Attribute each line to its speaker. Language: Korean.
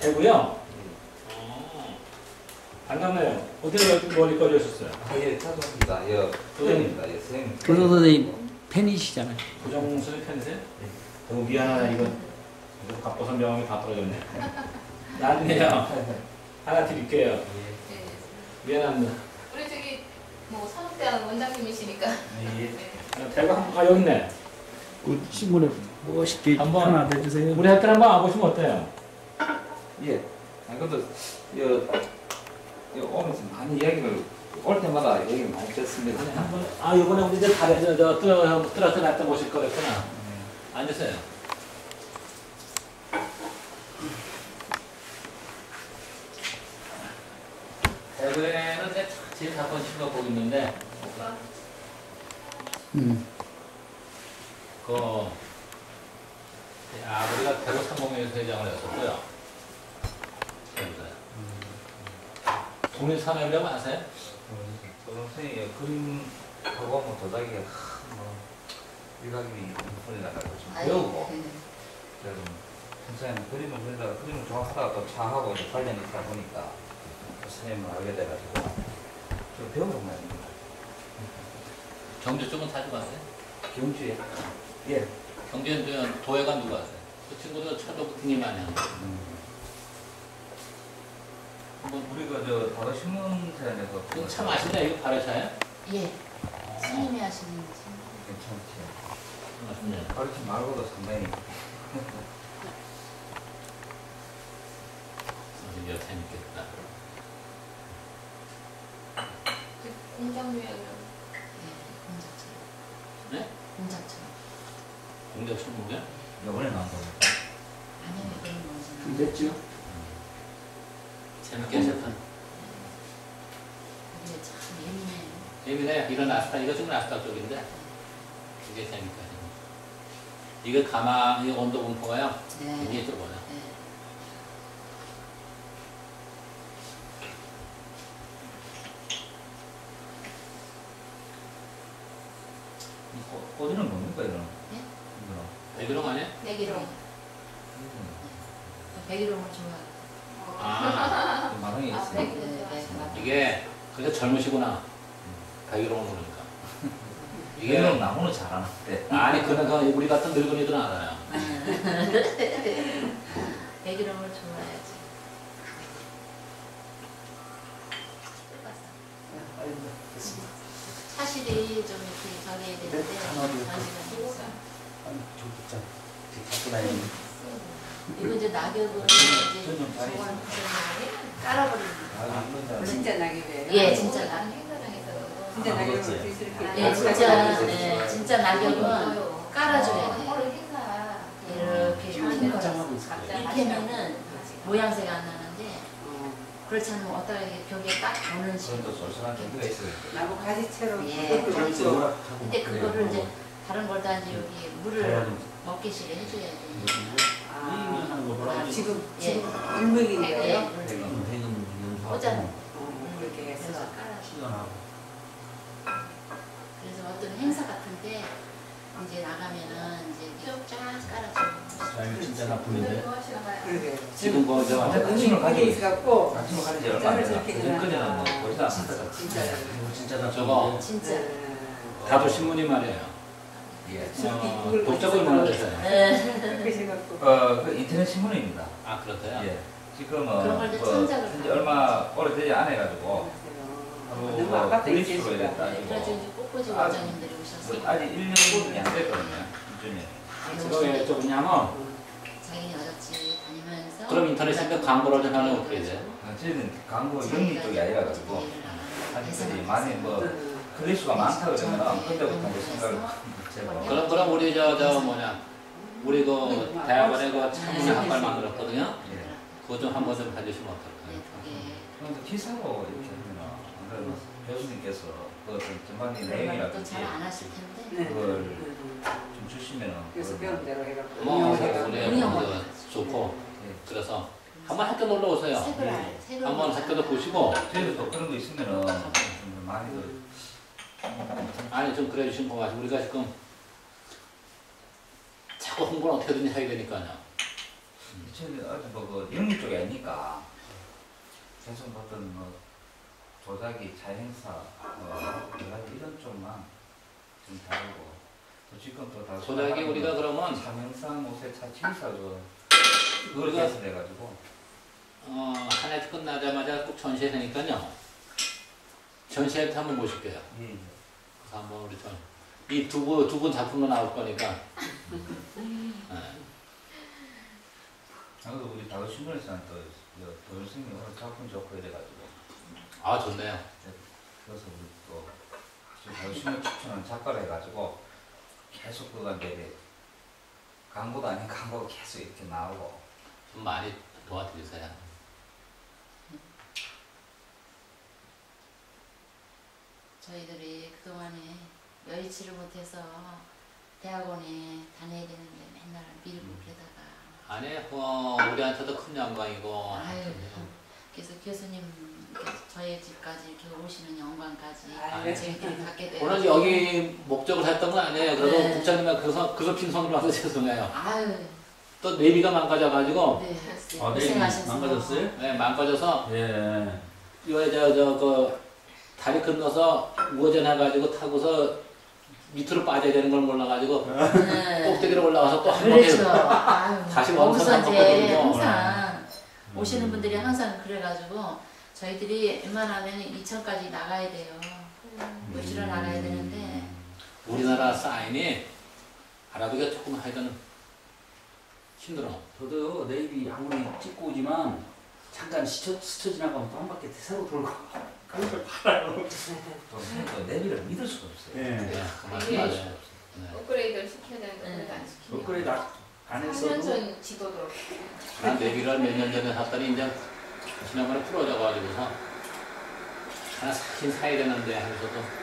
Speaker 1: 대구요? 반갑네요. 어디로 멀리까지 오셨어요?
Speaker 2: 예, 차도입니다. 예, 도전입니다. 예, 선생님.
Speaker 3: 도전 선생님 팬이시잖아요.
Speaker 1: 고정 선생님 팬이세요? 너무 미안하다. 이거 갑보선 명함이 다 떨어졌네. 나중에요. 하나 드릴게요.
Speaker 4: 네.
Speaker 1: 미안합니다.
Speaker 4: 우리 저기 뭐 산업대학 원장님이시니까.
Speaker 2: 예.
Speaker 1: 대구 한번 가 여기 있네.
Speaker 3: 그 신문에 멋있게
Speaker 1: 한번
Speaker 3: 하나 내주세요.
Speaker 1: 우리 학교 한번 와보시면 어때요?
Speaker 2: 예. 아, 근데 오면서 많은 이야기를 올 때마다 얘기를 많이 듣습니다.
Speaker 1: 한번 이번에 우리 이제 가래서 뚫어서 놨다 모실 거랬구나. 앉으세요. 대구에는 이제 제일 가까운 친구가 거기 있는데
Speaker 4: 오빠. 아버지가 대구 상공회에서 회장을 했었고요. 독립산업이라고 아세요?
Speaker 2: 선생님 그림하고 뭐 도자기가 뭐 일각이 분이 나가고 좀 배우고 그래서 선생님 그림을 그리다가 그림을 좋아하다가 또 차하고 이제 관련이 있다 보니까 선생님을 알게 돼가지고 좀 배우러 가야 됩니다.
Speaker 4: 경주 쪽은 자주 가세요?
Speaker 2: 경주에 예.
Speaker 4: 경주는 도예관 누가 하세요? 그 친구도 차도부팅이 많이 하는
Speaker 2: 한번 우리가 저 다른 신문사에서
Speaker 4: 이거 참 아시네. 이거 바르샤예요?
Speaker 5: 예. 스님이 하시는 거죠.
Speaker 2: 괜찮지.
Speaker 4: 맞습니다.
Speaker 2: 가르치 말고도 상당히
Speaker 4: 이거 재밌겠다.
Speaker 5: 공장유약이라고. 예, 공작처럼.
Speaker 4: 네?
Speaker 5: 공작처럼.
Speaker 4: 공작 천국이요?
Speaker 2: 이번에 나온 거.
Speaker 5: 아니요, 이건 뭐지?
Speaker 3: 됐죠?
Speaker 4: 재밌게 하셨다.
Speaker 5: 이게 참 예민해요.
Speaker 4: 예민해. 이런 아스타, 이거 좀 아스타 쪽인데 이게 재밌게 하시네. 이거 가망, 이 온도 분포가요.
Speaker 5: 네.
Speaker 4: 이게 좁아요.
Speaker 5: 네.
Speaker 2: 어디는 뭡니까 이거는?
Speaker 5: 예?
Speaker 2: 이거는.
Speaker 4: 배그롱 아니야?
Speaker 5: 백일홍. 백일홍을 좋아해요.
Speaker 4: 아,
Speaker 2: 마당에 있어요.
Speaker 5: 네, 네.
Speaker 4: 이게 그래서 젊으시구나. 배그롱을 보니까.
Speaker 2: 이게는 나무는 잘하는데.
Speaker 4: 아니 그는 우리 같은 늙은이들은 알아요.
Speaker 5: 백일홍을 좋아해야지. 사실이 좀 이렇게 저기 해야 되는데 전시가 이거 이제 낙엽을 이제 저걸 깔아버리는 거예요.
Speaker 6: 진짜 낙엽이에요?
Speaker 5: 예, 진짜 낙엽.
Speaker 6: 진짜 낙엽을 이렇게
Speaker 5: 예, 진짜 낙엽은 깔아줘야 돼요. 이렇게 이렇게 하면은 모양새가 안 나는데 그렇지 않으면 어디다 이렇게 벽에 딱 보는 식으로.
Speaker 2: 그건 또 솔선한 정도가 있어요.
Speaker 6: 나무 가지채로
Speaker 5: 예,
Speaker 6: 그렇죠.
Speaker 5: 근데 그거를 이제 다른 걸 다 이제 여기 물을 먹기식에 해줘야 돼.
Speaker 6: 지금
Speaker 5: 예.
Speaker 6: 물먹인
Speaker 5: 예,
Speaker 6: 거예요?
Speaker 5: 꽂아놓은
Speaker 6: 그렇게
Speaker 5: 그래서
Speaker 6: 해서
Speaker 5: 깔아줘. 그래서 어떤 행사 같은데 이제 나가면은 이제 쫙 깔아줘.
Speaker 1: 진짜 나쁜데.
Speaker 6: 그러게.
Speaker 4: 지금 뭐저
Speaker 2: 관심을 가지고
Speaker 6: 있어갖고
Speaker 2: 관심을 가진 지 얼마 안
Speaker 6: 짬을
Speaker 2: 돼요.
Speaker 6: 저렇게
Speaker 2: 그전까지는 뭐
Speaker 6: 그냥
Speaker 2: 보지도 않았다.
Speaker 6: 진짜
Speaker 4: 저거
Speaker 5: 진짜.
Speaker 1: 다도 신문이 말이에요.
Speaker 2: 예.
Speaker 4: 독자가 얼마나 되세요?
Speaker 5: 네.
Speaker 6: 그렇게 생각고
Speaker 2: 그 인터넷 신문입니다.
Speaker 4: 아 그렇대요?
Speaker 2: 예. 지금은
Speaker 5: 그런 걸 이제
Speaker 2: 그
Speaker 5: 창작을
Speaker 2: 현재
Speaker 5: 하는
Speaker 2: 얼마 오래되지 않아 가지고
Speaker 6: 너무 아깝다
Speaker 2: 분리수로
Speaker 6: 이제
Speaker 2: 따지고
Speaker 5: 그래가지고 이제 꽃꽂이 원장님들이 오셔서
Speaker 2: 아직 1년이 안 됐거든요. 기준이.
Speaker 1: 그거 왜 좁냐면
Speaker 5: 자기는 어렵지 다니면서
Speaker 4: 그럼 인터넷에 광고를 좀 하면 어떻게 돼요?
Speaker 2: 저희는 광고 영리 쪽이 아니라 가지고 아직까지 많이 뭐 클릭수가 많다 그러면 그때부터 이제 생각을 제가
Speaker 4: 그럼 우리 우리 그 대학원에 그 창문의 학과를 만들었거든요.
Speaker 2: 예.
Speaker 4: 그거 좀 한번 좀 봐주시면 어떨까요?
Speaker 2: 그런데 기사로 이렇게 하면 안 그러면 교수님께서 그 전반적인 내용이라든지
Speaker 5: 또잘 안 하실 텐데
Speaker 6: 네.
Speaker 2: 그걸 좀 주시면은
Speaker 6: 그래서 배운 대로 해갖고
Speaker 4: 뭐
Speaker 6: 운영해갖고.
Speaker 4: 우리 좋고 그래서 한번 학교 놀러 오세요.
Speaker 5: 색을
Speaker 4: 한번 학교도 보시고
Speaker 2: 저희도 또 그런 거 있으면은 좀 많이
Speaker 4: 아니 좀 그래 주시면 고마워요. 우리가 지금 자꾸 홍보를 어떻게든 해야 되니까요.
Speaker 2: 저는 아주 뭐그 영리 쪽에 아니까 계속 어떤 뭐 조작이 자행사 이런 쪽만 좀 다르고 또 지금 또다
Speaker 4: 조작이 우리가 그러면
Speaker 2: 자명상 옷에 자치사죠. 그걸
Speaker 4: 우리가
Speaker 2: 개설해가지고
Speaker 4: 한 해 끝나자마자 꼭 전시회니까요. 전시회 때 한번 모실게요.
Speaker 2: 예.
Speaker 4: 그래서 한번 우리 이 두 분 작품도 나올 거니까.
Speaker 2: 그래서 우리 다도 신문에서는 또 도전생이 오늘 작품 좋고 이래가지고
Speaker 4: 아 좋네요.
Speaker 2: 그래서 우리 또 다도 신문 추천하는 작가를 해가지고 계속 그가 내래 광고도 아닌 광고가 계속 이렇게 나오고
Speaker 4: 좀 많이 도와드리세요.
Speaker 5: 저희들이 그동안에 여의치를 못해서 대학원에 다녀야 되는데 맨날 밀고 그러다가
Speaker 4: 아니 우리한테도 큰 영광이고.
Speaker 5: 아유, 그래서 교수님 저희 집까지 이렇게 오시는 영광까지
Speaker 6: 아유,
Speaker 5: 저희들이 갖게 되고
Speaker 4: 오늘 여기 목적을 했던 건 아니에요. 그래도
Speaker 5: 네.
Speaker 4: 국장님이 그래서 빈손으로 와서 죄송해요.
Speaker 5: 아유,
Speaker 4: 또 내비가 망가져가지고
Speaker 5: 네,
Speaker 3: 아, 네,
Speaker 5: 고생하셨어요.
Speaker 3: 망가졌어요?
Speaker 4: 네, 망가져서
Speaker 3: 예.
Speaker 4: 그 다리 건너서 우회전해가지고 타고서 밑으로 빠져야 되는 걸 몰라가지고
Speaker 5: 네.
Speaker 4: 꼭대기로 올라가서 또 한 번에
Speaker 5: 그렇죠. 아유,
Speaker 4: 다시 원선
Speaker 5: 거기서 이제
Speaker 4: 한번
Speaker 5: 항상 오시는 분들이 항상 그래가지고 저희들이 웬만하면 2천까지 나가야 돼요. 물질을 나가야 되는데
Speaker 4: 우리나라 사인이 알아두기가 조금 하여튼 힘들어.
Speaker 3: 저도 네이비 아무리 찍고 오지만 잠깐 스쳐 지나가면 또 한 바퀴 새로 돌고 그런 걸 팔아요.
Speaker 2: 또 내비를 믿을 수가 없어요.
Speaker 3: 예.
Speaker 4: 네, 그 말씀
Speaker 7: 이게
Speaker 4: 맞아요. 네.
Speaker 7: 업그레이드를 시켜야 되는데 업그레이드 안 시키냐.
Speaker 3: 업그레이드 안
Speaker 7: 3년
Speaker 3: 했어도
Speaker 7: 전 지도도
Speaker 4: 난 내비를 몇 년 전에 샀더니 이제 지난번에 부러져가지고서 하나 사긴 사야 되는데 하면서도